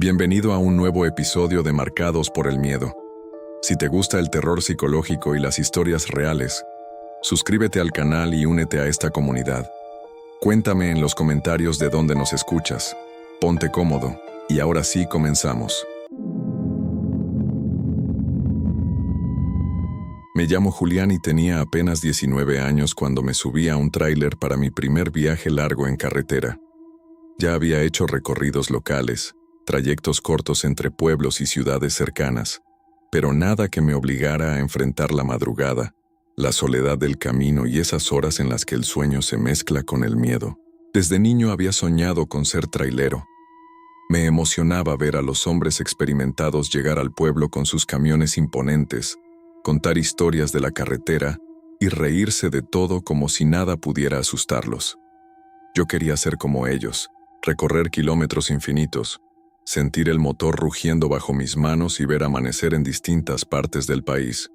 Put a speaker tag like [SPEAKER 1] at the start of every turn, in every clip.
[SPEAKER 1] Bienvenido a un nuevo episodio de Marcados por el Miedo. Si te gusta el terror psicológico y las historias reales, suscríbete al canal y únete a esta comunidad. Cuéntame en los comentarios de dónde nos escuchas. Ponte cómodo, y ahora sí comenzamos. Me llamo Julián y tenía apenas 19 años cuando me subí a un tráiler para mi primer viaje largo en carretera. Ya había hecho recorridos locales, trayectos cortos entre pueblos y ciudades cercanas, pero nada que me obligara a enfrentar la madrugada, la soledad del camino y esas horas en las que el sueño se mezcla con el miedo. Desde niño había soñado con ser trailero. Me emocionaba ver a los hombres experimentados llegar al pueblo con sus camiones imponentes, contar historias de la carretera y reírse de todo como si nada pudiera asustarlos. Yo quería ser como ellos, recorrer kilómetros infinitos, sentir el motor rugiendo bajo mis manos y ver amanecer en distintas partes del país.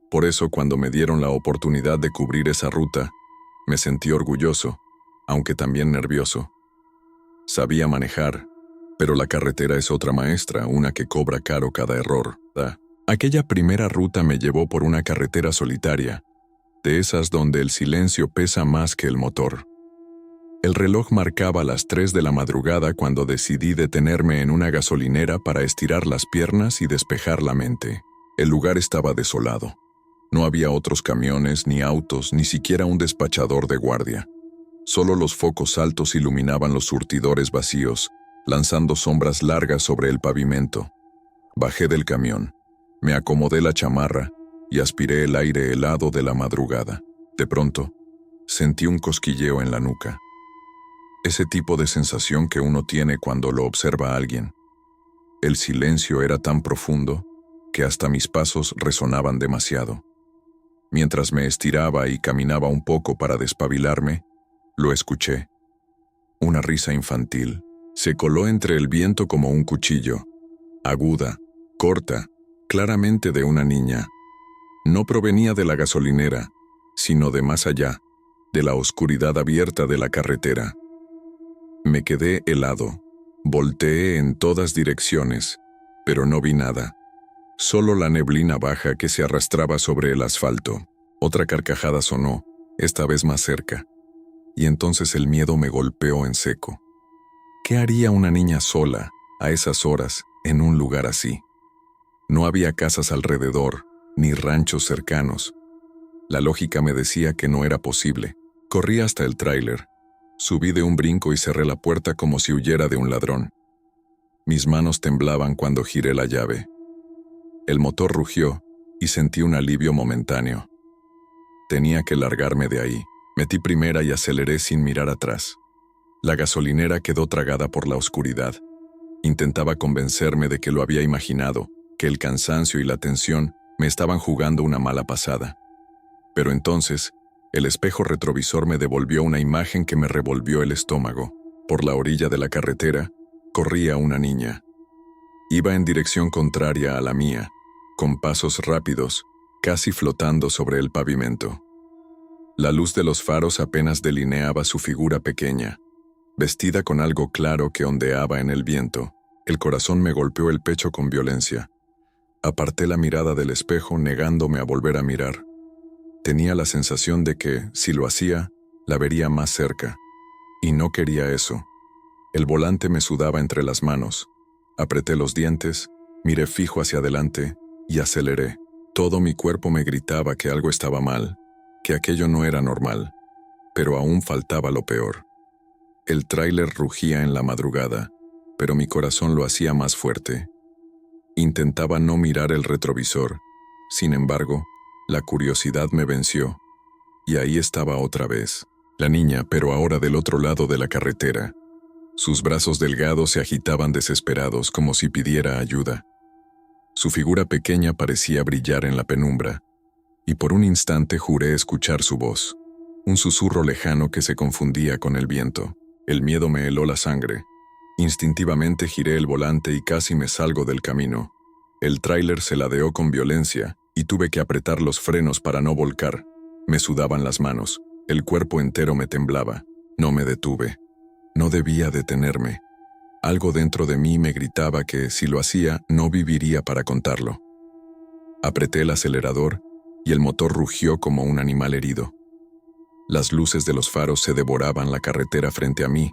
[SPEAKER 1] Por eso, cuando me dieron la oportunidad de cubrir esa ruta, me sentí orgulloso, aunque también nervioso. Sabía manejar, pero la carretera es otra maestra, una que cobra caro cada error. Aquella primera ruta me llevó por una carretera solitaria, de esas donde el silencio pesa más que el motor. El reloj marcaba las 3 de la madrugada cuando decidí detenerme en una gasolinera para estirar las piernas y despejar la mente. El lugar estaba desolado. No había otros camiones, ni autos, ni siquiera un despachador de guardia. Solo los focos altos iluminaban los surtidores vacíos, lanzando sombras largas sobre el pavimento. Bajé del camión, me acomodé la chamarra y aspiré el aire helado de la madrugada. De pronto, sentí un cosquilleo en la nuca. Ese tipo de sensación que uno tiene cuando lo observa a alguien. El silencio era tan profundo que hasta mis pasos resonaban demasiado. Mientras me estiraba y caminaba un poco para despabilarme, lo escuché. Una risa infantil se coló entre el viento como un cuchillo, aguda, corta, claramente de una niña. No provenía de la gasolinera, sino de más allá, de la oscuridad abierta de la carretera. Me quedé helado, volteé en todas direcciones, pero no vi nada. Solo la neblina baja que se arrastraba sobre el asfalto. Otra carcajada sonó, esta vez más cerca, y entonces el miedo me golpeó en seco. ¿Qué haría una niña sola, a esas horas, en un lugar así? No había casas alrededor, ni ranchos cercanos. La lógica me decía que no era posible. Corrí hasta el tráiler. Subí de un brinco y cerré la puerta como si huyera de un ladrón. Mis manos temblaban cuando giré la llave. El motor rugió y sentí un alivio momentáneo. Tenía que largarme de ahí. Metí primera y aceleré sin mirar atrás. La gasolinera quedó tragada por la oscuridad. Intentaba convencerme de que lo había imaginado, que el cansancio y la tensión me estaban jugando una mala pasada. Pero entonces, el espejo retrovisor me devolvió una imagen que me revolvió el estómago. Por la orilla de la carretera, corría una niña. Iba en dirección contraria a la mía, con pasos rápidos, casi flotando sobre el pavimento. La luz de los faros apenas delineaba su figura pequeña, vestida con algo claro que ondeaba en el viento. El corazón me golpeó el pecho con violencia. Aparté la mirada del espejo, negándome a volver a mirar. Tenía la sensación de que, si lo hacía, la vería más cerca. Y no quería eso. El volante me sudaba entre las manos. Apreté los dientes, miré fijo hacia adelante y aceleré. Todo mi cuerpo me gritaba que algo estaba mal, que aquello no era normal. Pero aún faltaba lo peor. El tráiler rugía en la madrugada, pero mi corazón lo hacía más fuerte. Intentaba no mirar el retrovisor. Sin embargo, la curiosidad me venció, y ahí estaba otra vez, la niña, pero ahora del otro lado de la carretera. Sus brazos delgados se agitaban desesperados como si pidiera ayuda. Su figura pequeña parecía brillar en la penumbra, y por un instante juré escuchar su voz, un susurro lejano que se confundía con el viento. El miedo me heló la sangre. Instintivamente giré el volante y casi me salgo del camino. El tráiler se ladeó con violencia, y tuve que apretar los frenos para no volcar. Me sudaban las manos, el cuerpo entero me temblaba. No me detuve. No debía detenerme. Algo dentro de mí me gritaba que, si lo hacía, no viviría para contarlo. Apreté el acelerador y el motor rugió como un animal herido. Las luces de los faros se devoraban la carretera frente a mí,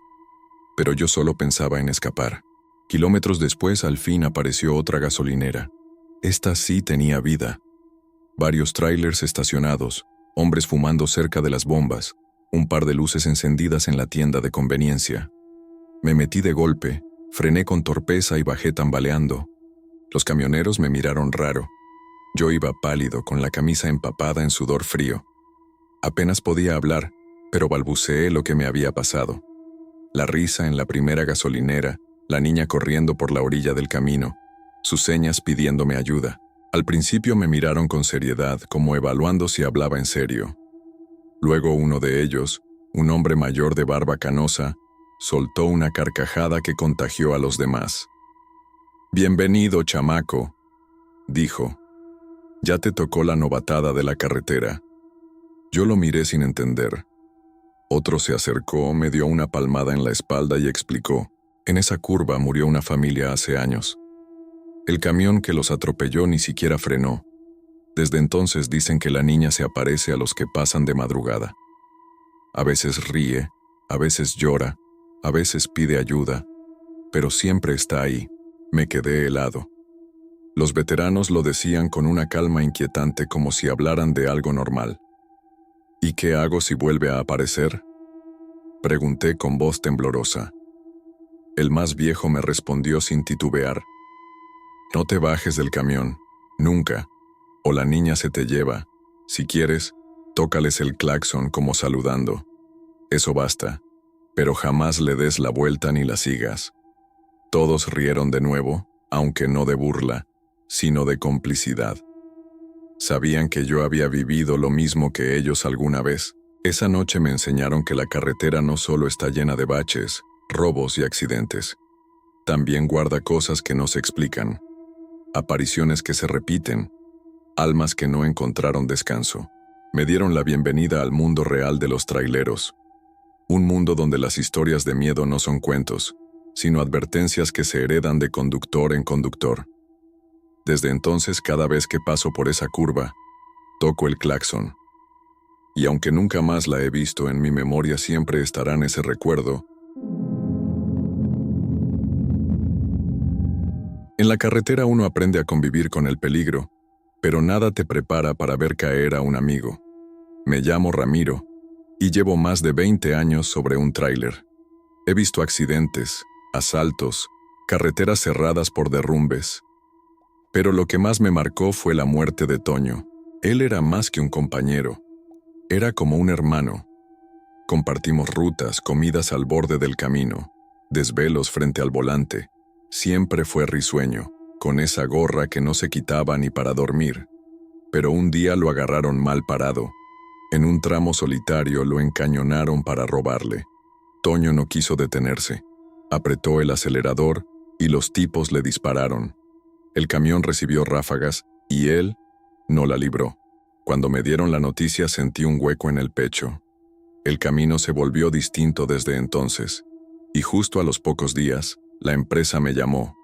[SPEAKER 1] pero yo solo pensaba en escapar. Kilómetros después, al fin apareció otra gasolinera. Esta sí tenía vida. Varios tráilers estacionados, hombres fumando cerca de las bombas, un par de luces encendidas en la tienda de conveniencia. Me metí de golpe, frené con torpeza y bajé tambaleando. Los camioneros me miraron raro. Yo iba pálido, con la camisa empapada en sudor frío. Apenas podía hablar, pero balbuceé lo que me había pasado. La risa en la primera gasolinera, la niña corriendo por la orilla del camino, sus señas pidiéndome ayuda. Al principio me miraron con seriedad, como evaluando si hablaba en serio. Luego uno de ellos, un hombre mayor de barba canosa, soltó una carcajada que contagió a los demás. «Bienvenido, chamaco», dijo. «Ya te tocó la novatada de la carretera». Yo lo miré sin entender. Otro se acercó, me dio una palmada en la espalda y explicó: «En esa curva murió una familia hace años. El camión que los atropelló ni siquiera frenó. Desde entonces dicen que la niña se aparece a los que pasan de madrugada. A veces ríe, a veces llora, a veces pide ayuda, pero siempre está ahí». Me quedé helado. Los veteranos lo decían con una calma inquietante, como si hablaran de algo normal. «¿Y qué hago si vuelve a aparecer?», pregunté con voz temblorosa. El más viejo me respondió sin titubear: «No te bajes del camión, nunca, o la niña se te lleva. Si quieres, tócales el claxon como saludando. Eso basta, pero jamás le des la vuelta ni la sigas». Todos rieron de nuevo, aunque no de burla, sino de complicidad. Sabían que yo había vivido lo mismo que ellos alguna vez. Esa noche me enseñaron que la carretera no solo está llena de baches, robos y accidentes. También guarda cosas que no se explican. Apariciones que se repiten. Almas que no encontraron descanso. Me dieron la bienvenida al mundo real de los traileros. Un mundo donde las historias de miedo no son cuentos, sino advertencias que se heredan de conductor en conductor. Desde entonces, cada vez que paso por esa curva, toco el claxon. Y aunque nunca más la he visto, en mi memoria siempre estará ese recuerdo. En la carretera uno aprende a convivir con el peligro, pero nada te prepara para ver caer a un amigo. Me llamo Ramiro, y llevo más de 20 años sobre un tráiler. He visto accidentes, asaltos, carreteras cerradas por derrumbes. Pero lo que más me marcó fue la muerte de Toño. Él era más que un compañero. Era como un hermano. Compartimos rutas, comidas al borde del camino, desvelos frente al volante. Siempre fue risueño, con esa gorra que no se quitaba ni para dormir. Pero un día lo agarraron mal parado. En un tramo solitario lo encañonaron para robarle. Toño no quiso detenerse. Apretó el acelerador y los tipos le dispararon. El camión recibió ráfagas y él no la libró. Cuando me dieron la noticia sentí un hueco en el pecho. El camino se volvió distinto desde entonces. Y justo a los pocos días, la empresa me llamó.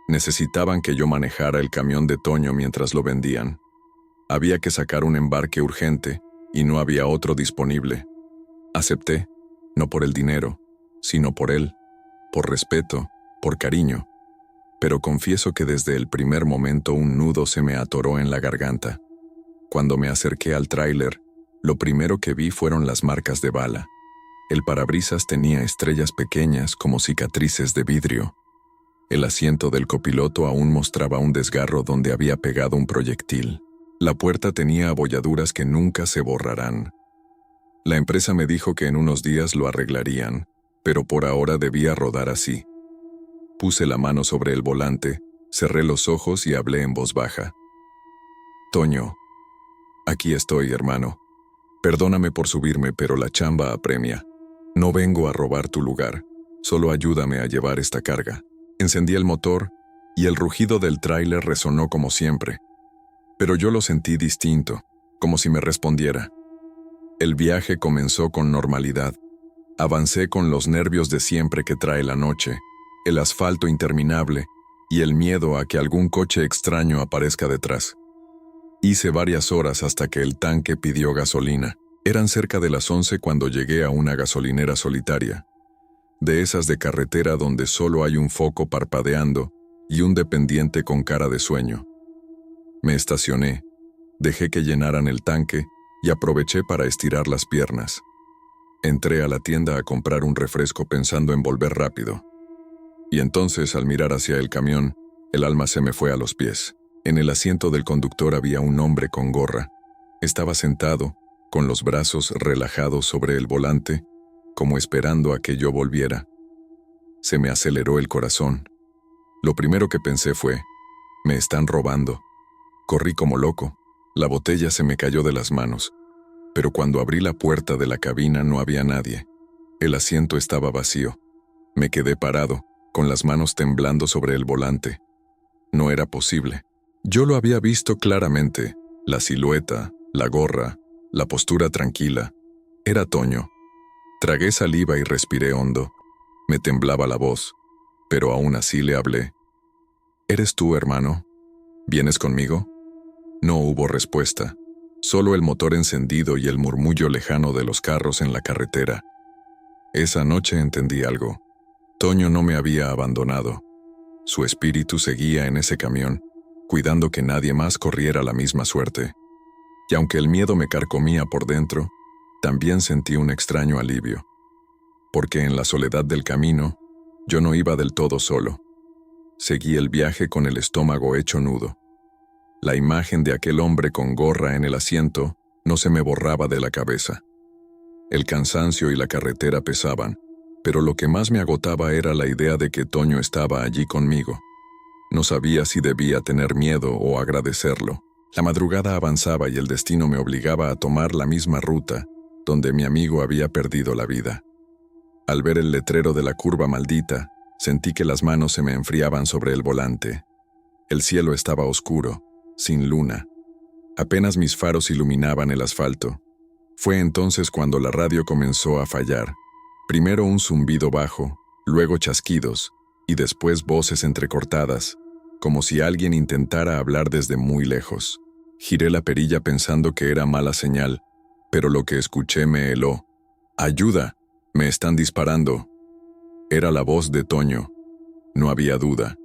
[SPEAKER 1] Necesitaban que yo manejara el camión de Toño mientras lo vendían. Había que sacar un embarque urgente y no había otro disponible. Acepté, no por el dinero, sino por él. Por respeto, por cariño. Pero confieso que desde el primer momento un nudo se me atoró en la garganta. Cuando me acerqué al tráiler, lo primero que vi fueron las marcas de bala. El parabrisas tenía estrellas pequeñas como cicatrices de vidrio. El asiento del copiloto aún mostraba un desgarro donde había pegado un proyectil. La puerta tenía abolladuras que nunca se borrarán. La empresa me dijo que en unos días lo arreglarían, pero por ahora debía rodar así. Puse la mano sobre el volante, cerré los ojos y hablé en voz baja. «Toño, aquí estoy, hermano. Perdóname por subirme, pero la chamba apremia. No vengo a robar tu lugar, solo ayúdame a llevar esta carga». Encendí el motor y el rugido del tráiler resonó como siempre. Pero yo lo sentí distinto, como si me respondiera. El viaje comenzó con normalidad. Avancé con los nervios de siempre que trae la noche. el asfalto interminable y el miedo a que algún coche extraño aparezca detrás. Hice varias horas hasta que el tanque pidió gasolina. Eran cerca de las 11 cuando llegué a una gasolinera solitaria, de esas de carretera donde solo hay un foco parpadeando y un dependiente con cara de sueño. Me estacioné, dejé que llenaran el tanque y aproveché para estirar las piernas. Entré a la tienda a comprar un refresco pensando en volver rápido. Y entonces, al mirar hacia el camión, el alma se me fue a los pies. En el asiento del conductor había un hombre con gorra. Estaba sentado, con los brazos relajados sobre el volante, como esperando a que yo volviera. Se me aceleró el corazón. Lo primero que pensé fue, me están robando. Corrí como loco. La botella se me cayó de las manos. Pero cuando abrí la puerta de la cabina no había nadie. El asiento estaba vacío. Me quedé parado, con las manos temblando sobre el volante. No era posible. Yo lo había visto claramente. La silueta, la gorra, la postura tranquila. Era Toño. Tragué saliva y respiré hondo. Me temblaba la voz, pero aún así le hablé. ¿Eres tú, hermano? ¿Vienes conmigo? No hubo respuesta, solo el motor encendido y el murmullo lejano de los carros en la carretera. Esa noche entendí algo. Toño no me había abandonado. Su espíritu seguía en ese camión, cuidando que nadie más corriera la misma suerte. Y aunque el miedo me carcomía por dentro, también sentí un extraño alivio. Porque en la soledad del camino, yo no iba del todo solo. Seguí el viaje con el estómago hecho nudo. La imagen de aquel hombre con gorra en el asiento no se me borraba de la cabeza. El cansancio y la carretera pesaban, pero lo que más me agotaba era la idea de que Toño estaba allí conmigo. No sabía si debía tener miedo o agradecerlo. La madrugada avanzaba y el destino me obligaba a tomar la misma ruta donde mi amigo había perdido la vida. Al ver el letrero de la curva maldita, sentí que las manos se me enfriaban sobre el volante. El cielo estaba oscuro, sin luna. Apenas mis faros iluminaban el asfalto. Fue entonces cuando la radio comenzó a fallar. Primero un zumbido bajo, luego chasquidos, y después voces entrecortadas, como si alguien intentara hablar desde muy lejos. Giré la perilla pensando que era mala señal, pero lo que escuché me heló. ¡Ayuda! ¡Me están disparando! Era la voz de Toño. No había duda.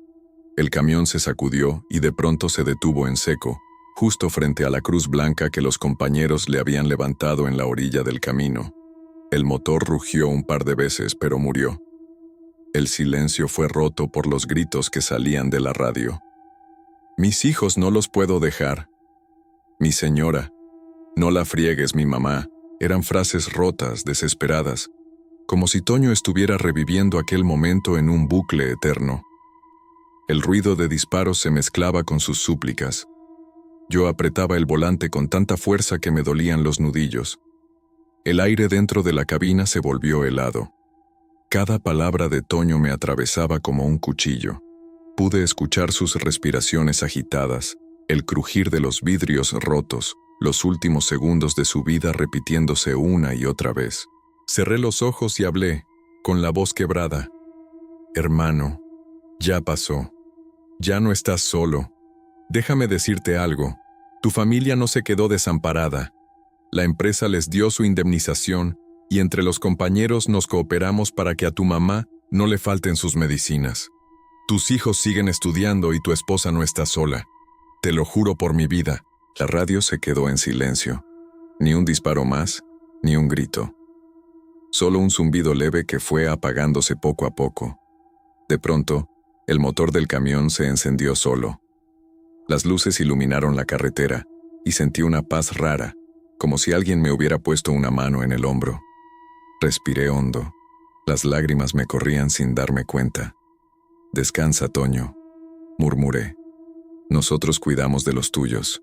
[SPEAKER 1] El camión se sacudió y de pronto se detuvo en seco, justo frente a la cruz blanca que los compañeros le habían levantado en la orilla del camino. El motor rugió un par de veces, pero murió. El silencio fue roto por los gritos que salían de la radio. «Mis hijos no los puedo dejar. Mi señora. No la friegues, mi mamá». Eran frases rotas, desesperadas, como si Toño estuviera reviviendo aquel momento en un bucle eterno. El ruido de disparos se mezclaba con sus súplicas. Yo apretaba el volante con tanta fuerza que me dolían los nudillos. El aire dentro de la cabina se volvió helado. Cada palabra de Toño me atravesaba como un cuchillo. Pude escuchar sus respiraciones agitadas, el crujir de los vidrios rotos, los últimos segundos de su vida repitiéndose una y otra vez. Cerré los ojos y hablé, con la voz quebrada. «Hermano, ya pasó. Ya no estás solo. Déjame decirte algo. Tu familia no se quedó desamparada. La empresa les dio su indemnización y entre los compañeros nos cooperamos para que a tu mamá no le falten sus medicinas. Tus hijos siguen estudiando y tu esposa no está sola. Te lo juro por mi vida». La radio se quedó en silencio. Ni un disparo más, ni un grito. Solo un zumbido leve que fue apagándose poco a poco. De pronto, el motor del camión se encendió solo. Las luces iluminaron la carretera y sentí una paz rara, como si alguien me hubiera puesto una mano en el hombro. Respiré hondo. Las lágrimas me corrían sin darme cuenta. «Descansa, Toño», murmuré. «Nosotros cuidamos de los tuyos.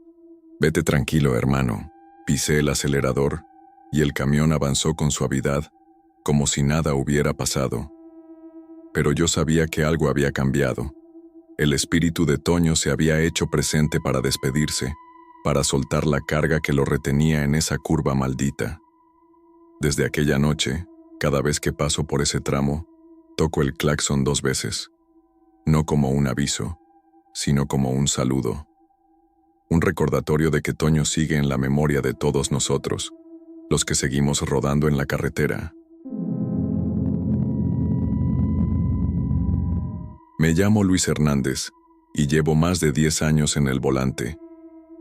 [SPEAKER 1] Vete tranquilo, hermano». Pisé el acelerador y el camión avanzó con suavidad, como si nada hubiera pasado. Pero yo sabía que algo había cambiado. El espíritu de Toño se había hecho presente para despedirse, para soltar la carga que lo retenía en esa curva maldita. Desde aquella noche, cada vez que paso por ese tramo, Toco el claxon 2 veces, no como un aviso, sino como un saludo. Un recordatorio de que Toño sigue en la memoria de todos nosotros, los que seguimos rodando en la carretera. Me llamo Luis Hernández y llevo más de 10 años en el volante.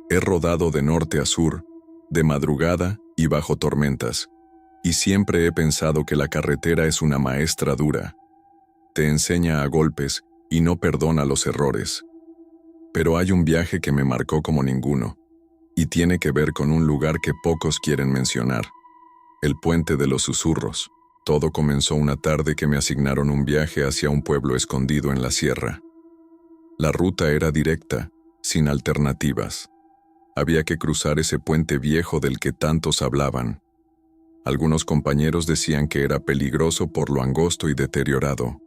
[SPEAKER 1] He rodado de norte a sur, de madrugada y bajo tormentas, y siempre he pensado que la carretera es una maestra dura. Te enseña a golpes y no perdona los errores. Pero hay un viaje que me marcó como ninguno, y tiene que ver con un lugar que pocos quieren mencionar: el Puente de los Susurros. Todo comenzó una tarde que me asignaron un viaje hacia un pueblo escondido en la sierra. La ruta era directa, sin alternativas. Había que cruzar ese puente viejo del que tantos hablaban. Algunos compañeros decían que era peligroso por lo angosto y deteriorado.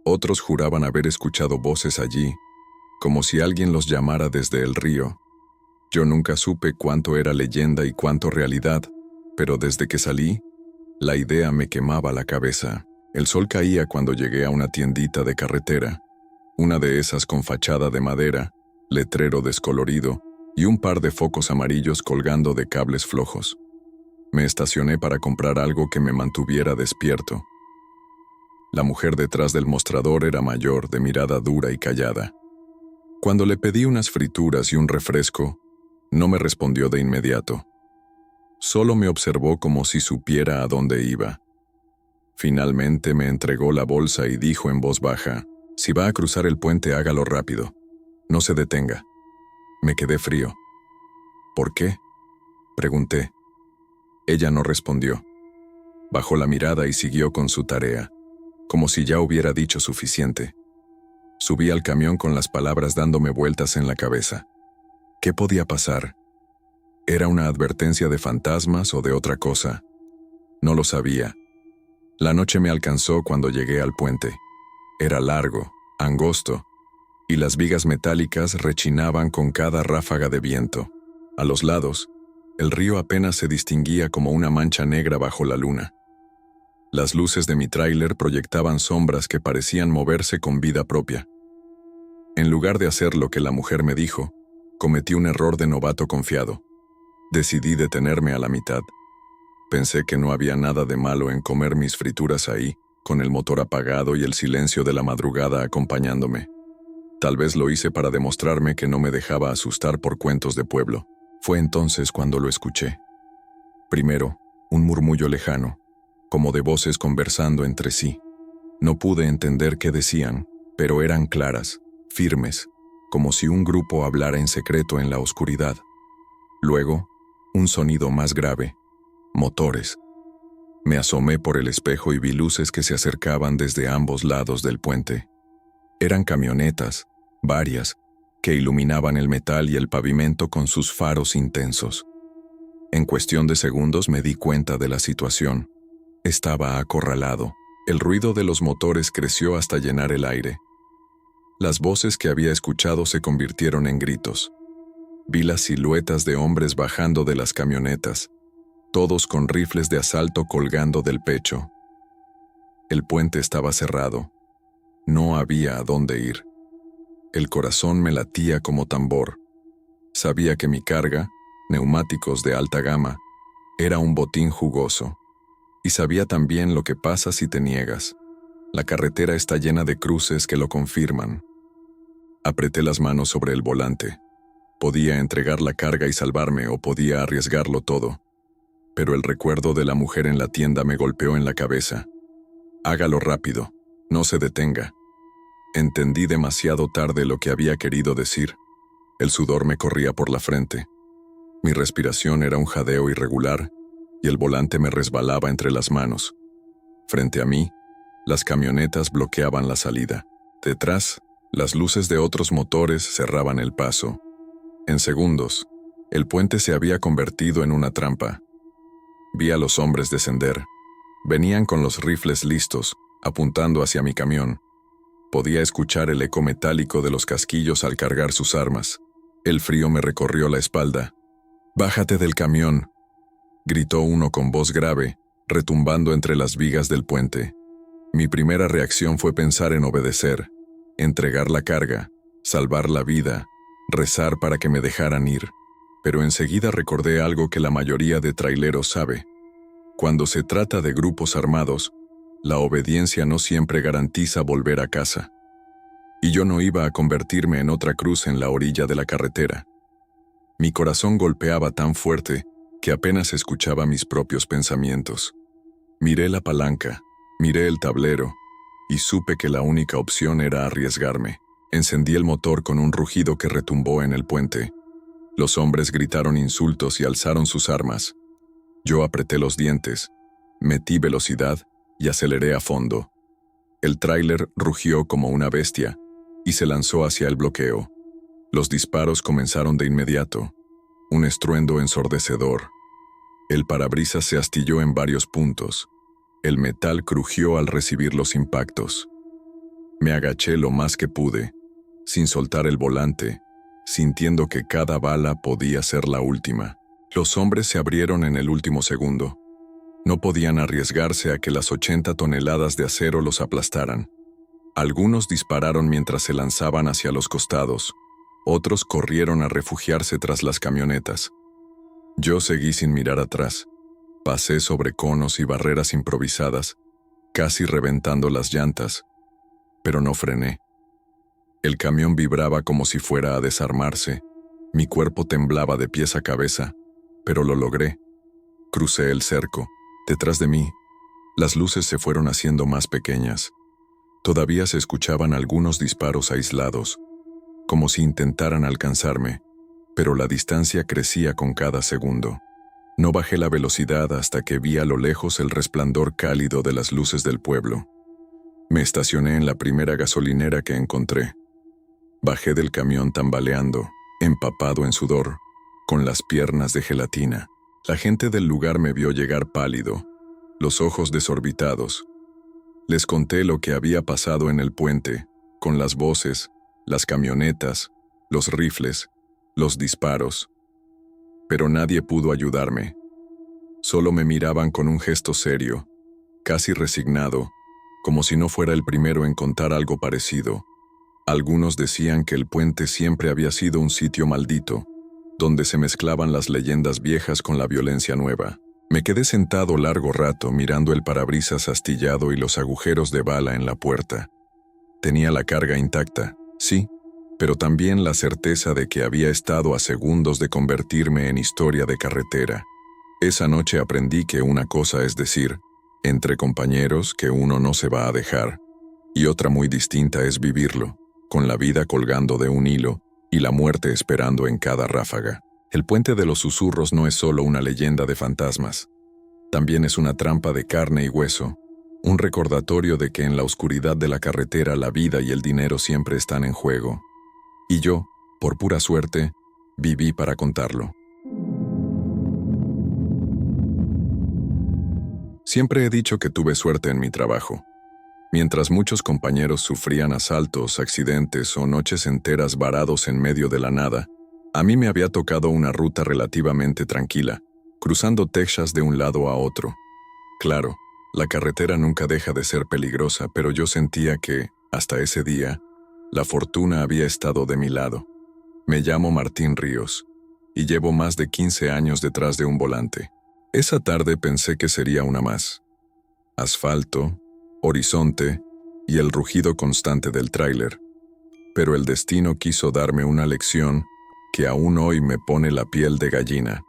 [SPEAKER 1] Otros juraban haber escuchado voces allí, como si alguien los llamara desde el río. Yo nunca supe cuánto era leyenda y cuánto realidad, pero desde que salí, la idea me quemaba la cabeza. El sol caía cuando llegué a una tiendita de carretera, una de esas con fachada de madera, letrero descolorido y un par de focos amarillos colgando de cables flojos. Me estacioné para comprar algo que me mantuviera despierto. La mujer detrás del mostrador era mayor, de mirada dura y callada. Cuando le pedí unas frituras y un refresco, no me respondió de inmediato. Solo me observó como si supiera a dónde iba. Finalmente me entregó la bolsa y dijo en voz baja: «Si va a cruzar el puente, hágalo rápido. No se detenga». Me quedé frío. «¿Por qué?», pregunté. Ella no respondió. Bajó la mirada y siguió con su tarea, como si ya hubiera dicho suficiente. Subí al camión con las palabras dándome vueltas en la cabeza. ¿Qué podía pasar? ¿Era una advertencia de fantasmas o de otra cosa? No lo sabía. La noche me alcanzó cuando llegué al puente. Era largo, angosto, y las vigas metálicas rechinaban con cada ráfaga de viento. A los lados, el río apenas se distinguía como una mancha negra bajo la luna. Las luces de mi tráiler proyectaban sombras que parecían moverse con vida propia. En lugar de hacer lo que la mujer me dijo, cometí un error de novato confiado. Decidí detenerme a la mitad. Pensé que no había nada de malo en comer mis frituras ahí, con el motor apagado y el silencio de la madrugada acompañándome. Tal vez lo hice para demostrarme que no me dejaba asustar por cuentos de pueblo. Fue entonces cuando lo escuché. Primero, un murmullo lejano, como de voces conversando entre sí. No pude entender qué decían, pero eran claras, firmes, como si un grupo hablara en secreto en la oscuridad. Luego, un sonido más grave: motores. Me asomé por el espejo y vi luces que se acercaban desde ambos lados del puente. Eran camionetas, varias, que iluminaban el metal y el pavimento con sus faros intensos. En cuestión de segundos me di cuenta de la situación. Estaba acorralado. El ruido de los motores creció hasta llenar el aire. Las voces que había escuchado se convirtieron en gritos. Vi las siluetas de hombres bajando de las camionetas, todos con rifles de asalto colgando del pecho. El puente estaba cerrado. No había a dónde ir. El corazón me latía como tambor. Sabía que mi carga, neumáticos de alta gama, era un botín jugoso. Y sabía también lo que pasa si te niegas. La carretera está llena de cruces que lo confirman. Apreté las manos sobre el volante. Podía entregar la carga y salvarme, o podía arriesgarlo todo. Pero el recuerdo de la mujer en la tienda me golpeó en la cabeza. Hágalo rápido, no se detenga. Entendí demasiado tarde lo que había querido decir. El sudor me corría por la frente. Mi respiración era un jadeo irregular, y el volante me resbalaba entre las manos. Frente a mí, las camionetas bloqueaban la salida. Detrás, las luces de otros motores cerraban el paso. En segundos, el puente se había convertido en una trampa. Vi a los hombres descender. Venían con los rifles listos, apuntando hacia mi camión. Podía escuchar el eco metálico de los casquillos al cargar sus armas. El frío me recorrió la espalda. «¡Bájate del camión!», gritó uno con voz grave, retumbando entre las vigas del puente. Mi primera reacción fue pensar en obedecer, entregar la carga, salvar la vida, rezar para que me dejaran ir. Pero enseguida recordé algo que la mayoría de traileros sabe. Cuando se trata de grupos armados, la obediencia no siempre garantiza volver a casa. Y yo no iba a convertirme en otra cruz en la orilla de la carretera. Mi corazón golpeaba tan fuerte que apenas escuchaba mis propios pensamientos. Miré la palanca, miré el tablero, y supe que la única opción era arriesgarme. Encendí el motor con un rugido que retumbó en el puente. Los hombres gritaron insultos y alzaron sus armas. Yo apreté los dientes, metí velocidad y aceleré a fondo. El tráiler rugió como una bestia y se lanzó hacia el bloqueo. Los disparos comenzaron de inmediato, un estruendo ensordecedor. El parabrisas se astilló en varios puntos. El metal crujió al recibir los impactos. Me agaché lo más que pude, sin soltar el volante, sintiendo que cada bala podía ser la última. Los hombres se abrieron en el último segundo. No podían arriesgarse a que las 80 toneladas de acero los aplastaran. Algunos dispararon mientras se lanzaban hacia los costados. Otros corrieron a refugiarse tras las camionetas. Yo seguí sin mirar atrás. Pasé sobre conos y barreras improvisadas, casi reventando las llantas, pero no frené. El camión vibraba como si fuera a desarmarse. Mi cuerpo temblaba de pies a cabeza, pero lo logré. Crucé el cerco. Detrás de mí, las luces se fueron haciendo más pequeñas. Todavía se escuchaban algunos disparos aislados, como si intentaran alcanzarme, pero la distancia crecía con cada segundo. No bajé la velocidad hasta que vi a lo lejos el resplandor cálido de las luces del pueblo. Me estacioné en la primera gasolinera que encontré. Bajé del camión tambaleando, empapado en sudor, con las piernas de gelatina. La gente del lugar me vio llegar pálido, los ojos desorbitados. Les conté lo que había pasado en el puente, con las voces, las camionetas, los rifles, los disparos. Pero nadie pudo ayudarme. Solo me miraban con un gesto serio, casi resignado, como si no fuera el primero en contar algo parecido. Algunos decían que el puente siempre había sido un sitio maldito, donde se mezclaban las leyendas viejas con la violencia nueva. Me quedé sentado largo rato mirando el parabrisas astillado y los agujeros de bala en la puerta. Tenía la carga intacta, sí, pero también la certeza de que había estado a segundos de convertirme en historia de carretera. Esa noche aprendí que una cosa es decir, entre compañeros, que uno no se va a dejar, y otra muy distinta es vivirlo, con la vida colgando de un hilo y la muerte esperando en cada ráfaga. El puente de los susurros no es solo una leyenda de fantasmas. También es una trampa de carne y hueso, un recordatorio de que en la oscuridad de la carretera la vida y el dinero siempre están en juego. Y yo, por pura suerte, viví para contarlo. Siempre he dicho que tuve suerte en mi trabajo. Mientras muchos compañeros sufrían asaltos, accidentes o noches enteras varados en medio de la nada, a mí me había tocado una ruta relativamente tranquila, cruzando Texas de un lado a otro. Claro, la carretera nunca deja de ser peligrosa, pero yo sentía que, hasta ese día, la fortuna había estado de mi lado. Me llamo Martín Ríos, y llevo más de 15 años detrás de un volante. Esa tarde pensé que sería una más. Asfalto, horizonte y el rugido constante del tráiler. Pero el destino quiso darme una lección que aún hoy me pone la piel de gallina.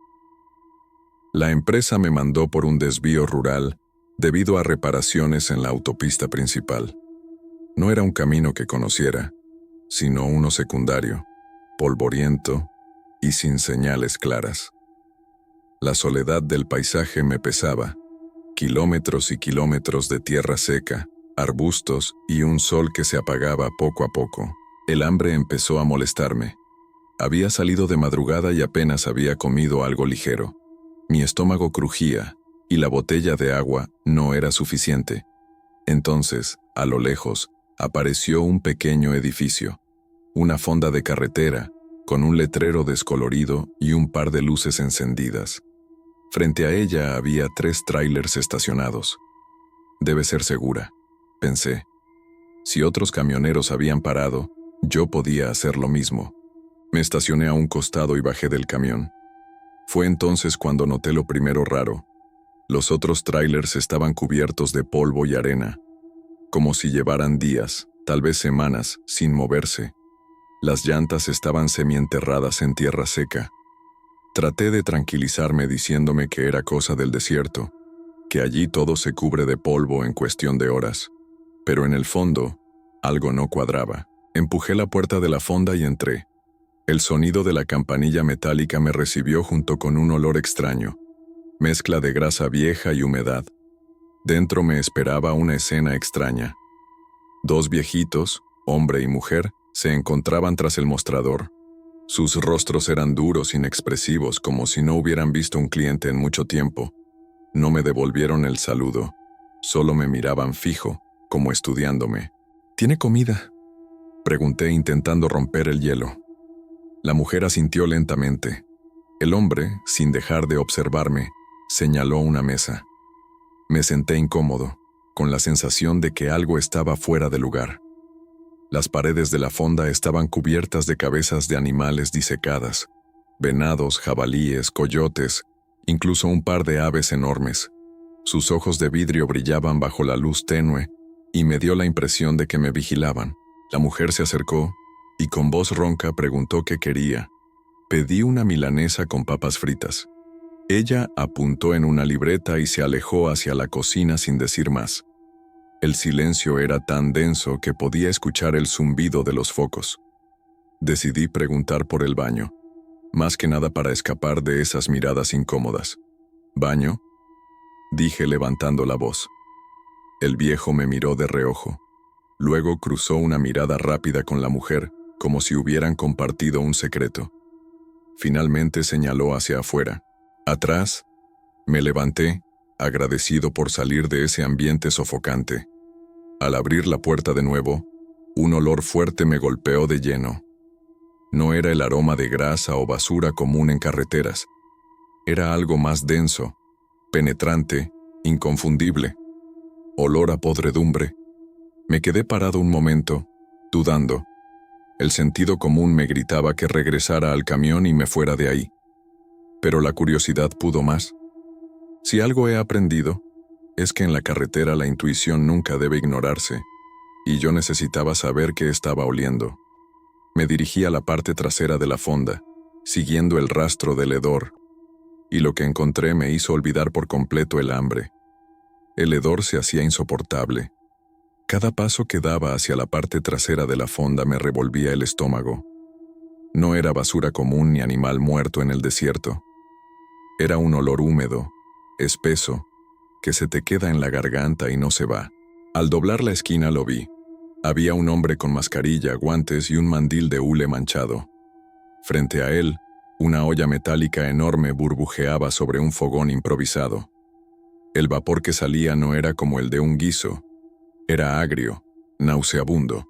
[SPEAKER 1] La empresa me mandó por un desvío rural debido a reparaciones en la autopista principal. No era un camino que conociera, sino uno secundario, polvoriento y sin señales claras. La soledad del paisaje me pesaba, kilómetros y kilómetros de tierra seca, arbustos y un sol que se apagaba poco a poco. El hambre empezó a molestarme. Había salido de madrugada y apenas había comido algo ligero. Mi estómago crujía y la botella de agua no era suficiente. Entonces, a lo lejos, apareció un pequeño edificio, una fonda de carretera, con un letrero descolorido y un par de luces encendidas. Frente a ella había 3 tráilers estacionados. Debe ser segura. pensé. Si otros camioneros habían parado, yo podía hacer lo mismo. Me estacioné a un costado y bajé del camión. Fue entonces cuando noté lo primero raro. Los otros tráilers estaban cubiertos de polvo y arena, como si llevaran días, tal vez semanas, sin moverse. Las llantas estaban semienterradas en tierra seca. Traté de tranquilizarme diciéndome que era cosa del desierto, que allí todo se cubre de polvo en cuestión de horas. Pero en el fondo, algo no cuadraba. Empujé la puerta de la fonda y entré. El sonido de la campanilla metálica me recibió junto con un olor extraño, mezcla de grasa vieja y humedad. Dentro me esperaba una escena extraña. Dos viejitos, hombre y mujer, se encontraban tras el mostrador. Sus rostros eran duros, inexpresivos, como si no hubieran visto un cliente en mucho tiempo. No me devolvieron el saludo, solo me miraban fijo, como estudiándome. ¿Tiene comida?, pregunté intentando romper el hielo. La mujer asintió lentamente. El hombre, sin dejar de observarme, señaló una mesa. Me senté incómodo, con la sensación de que algo estaba fuera de lugar. Las paredes de la fonda estaban cubiertas de cabezas de animales disecadas, venados, jabalíes, coyotes, incluso un par de aves enormes. Sus ojos de vidrio brillaban bajo la luz tenue y me dio la impresión de que me vigilaban. La mujer se acercó y con voz ronca preguntó qué quería. Pedí una milanesa con papas fritas. Ella apuntó en una libreta y se alejó hacia la cocina sin decir más. El silencio era tan denso que podía escuchar el zumbido de los focos. Decidí preguntar por el baño, más que nada para escapar de esas miradas incómodas. ¿Baño?, dije levantando la voz. El viejo me miró de reojo. Luego cruzó una mirada rápida con la mujer, como si hubieran compartido un secreto. Finalmente señaló hacia afuera. Atrás, me levanté, agradecido por salir de ese ambiente sofocante. Al abrir la puerta de nuevo, un olor fuerte me golpeó de lleno. No era el aroma de grasa o basura común en carreteras. Era algo más denso, penetrante, inconfundible. Olor a podredumbre. Me quedé parado un momento, dudando. El sentido común me gritaba que regresara al camión y me fuera de ahí. Pero la curiosidad pudo más. Si algo he aprendido, es que en la carretera la intuición nunca debe ignorarse, y yo necesitaba saber qué estaba oliendo. Me dirigí a la parte trasera de la fonda, siguiendo el rastro del hedor, y lo que encontré me hizo olvidar por completo el hambre. El hedor se hacía insoportable. Cada paso que daba hacia la parte trasera de la fonda me revolvía el estómago. No era basura común ni animal muerto en el desierto. Era un olor húmedo, espeso, que se te queda en la garganta y no se va. Al doblar la esquina lo vi. Había un hombre con mascarilla, guantes y un mandil de hule manchado. Frente a él, una olla metálica enorme burbujeaba sobre un fogón improvisado. El vapor que salía no era como el de un guiso. Era agrio, nauseabundo.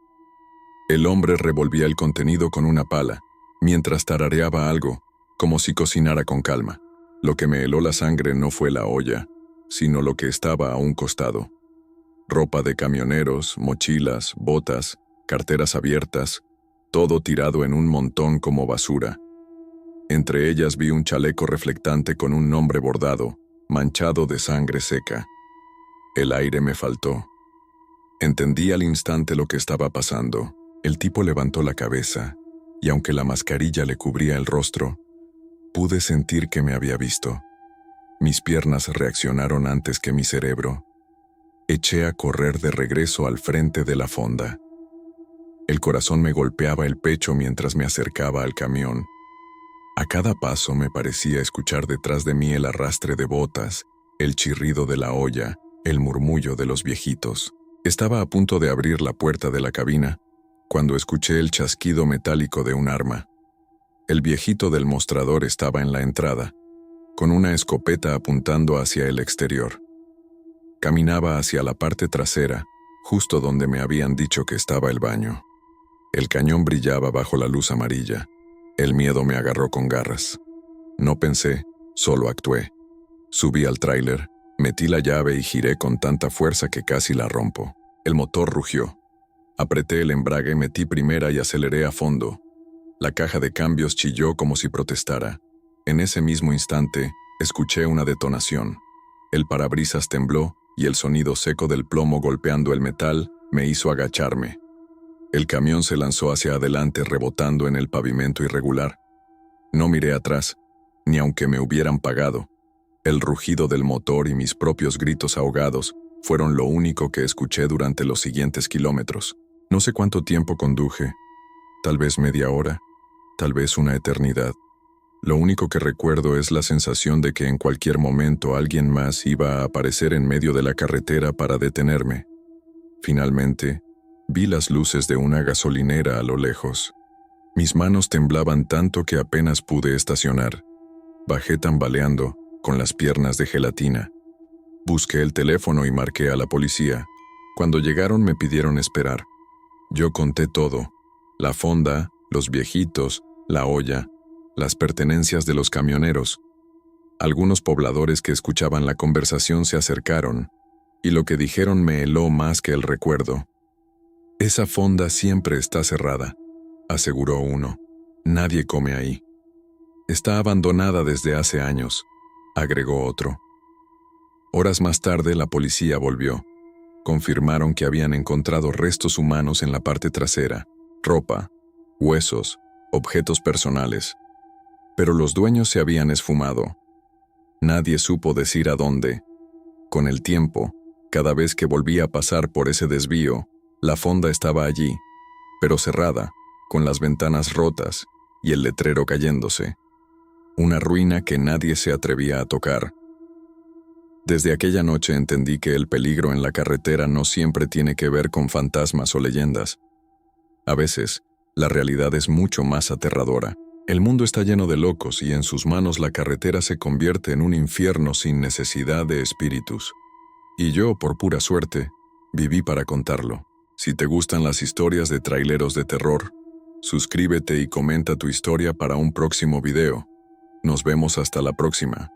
[SPEAKER 1] El hombre revolvía el contenido con una pala, mientras tarareaba algo, como si cocinara con calma. Lo que me heló la sangre no fue la olla, sino lo que estaba a un costado. Ropa de camioneros, mochilas, botas, carteras abiertas, todo tirado en un montón como basura. Entre ellas vi un chaleco reflectante con un nombre bordado, manchado de sangre seca. El aire me faltó. Entendí al instante lo que estaba pasando. El tipo levantó la cabeza, y aunque la mascarilla le cubría el rostro, pude sentir que me había visto. Mis piernas reaccionaron antes que mi cerebro. Eché a correr de regreso al frente de la fonda. El corazón me golpeaba el pecho mientras me acercaba al camión. A cada paso me parecía escuchar detrás de mí el arrastre de botas, el chirrido de la olla, el murmullo de los viejitos. Estaba a punto de abrir la puerta de la cabina, cuando escuché el chasquido metálico de un arma. El viejito del mostrador estaba en la entrada, con una escopeta apuntando hacia el exterior. Caminaba hacia la parte trasera, justo donde me habían dicho que estaba el baño. El cañón brillaba bajo la luz amarilla. El miedo me agarró con garras. No pensé, solo actué. Subí al tráiler, metí la llave y giré con tanta fuerza que casi la rompo. El motor rugió. Apreté el embrague, metí primera y aceleré a fondo. La caja de cambios chilló como si protestara. En ese mismo instante, escuché una detonación. El parabrisas tembló y el sonido seco del plomo golpeando el metal me hizo agacharme. El camión se lanzó hacia adelante rebotando en el pavimento irregular. No miré atrás, ni aunque me hubieran pagado. El rugido del motor y mis propios gritos ahogados fueron lo único que escuché durante los siguientes kilómetros. No sé cuánto tiempo conduje, tal vez media hora, tal vez una eternidad. Lo único que recuerdo es la sensación de que en cualquier momento alguien más iba a aparecer en medio de la carretera para detenerme. Finalmente, vi las luces de una gasolinera a lo lejos. Mis manos temblaban tanto que apenas pude estacionar. Bajé tambaleando, con las piernas de gelatina. Busqué el teléfono y marqué a la policía. Cuando llegaron me pidieron esperar. Yo conté todo: la fonda, los viejitos, la olla, las pertenencias de los camioneros. Algunos pobladores que escuchaban la conversación se acercaron, y lo que dijeron me heló más que el recuerdo. «Esa fonda siempre está cerrada», aseguró uno. «Nadie come ahí». «Está abandonada desde hace años», agregó otro. Horas más tarde la policía volvió. Confirmaron que habían encontrado restos humanos en la parte trasera, ropa, huesos, objetos personales. Pero los dueños se habían esfumado. Nadie supo decir a dónde. Con el tiempo, cada vez que volvía a pasar por ese desvío, la fonda estaba allí, pero cerrada, con las ventanas rotas y el letrero cayéndose. Una ruina que nadie se atrevía a tocar. Desde aquella noche entendí que el peligro en la carretera no siempre tiene que ver con fantasmas o leyendas. A veces, la realidad es mucho más aterradora. El mundo está lleno de locos y en sus manos la carretera se convierte en un infierno sin necesidad de espíritus. Y yo, por pura suerte, viví para contarlo. Si te gustan las historias de traileros de terror, suscríbete y comenta tu historia para un próximo video. Nos vemos hasta la próxima.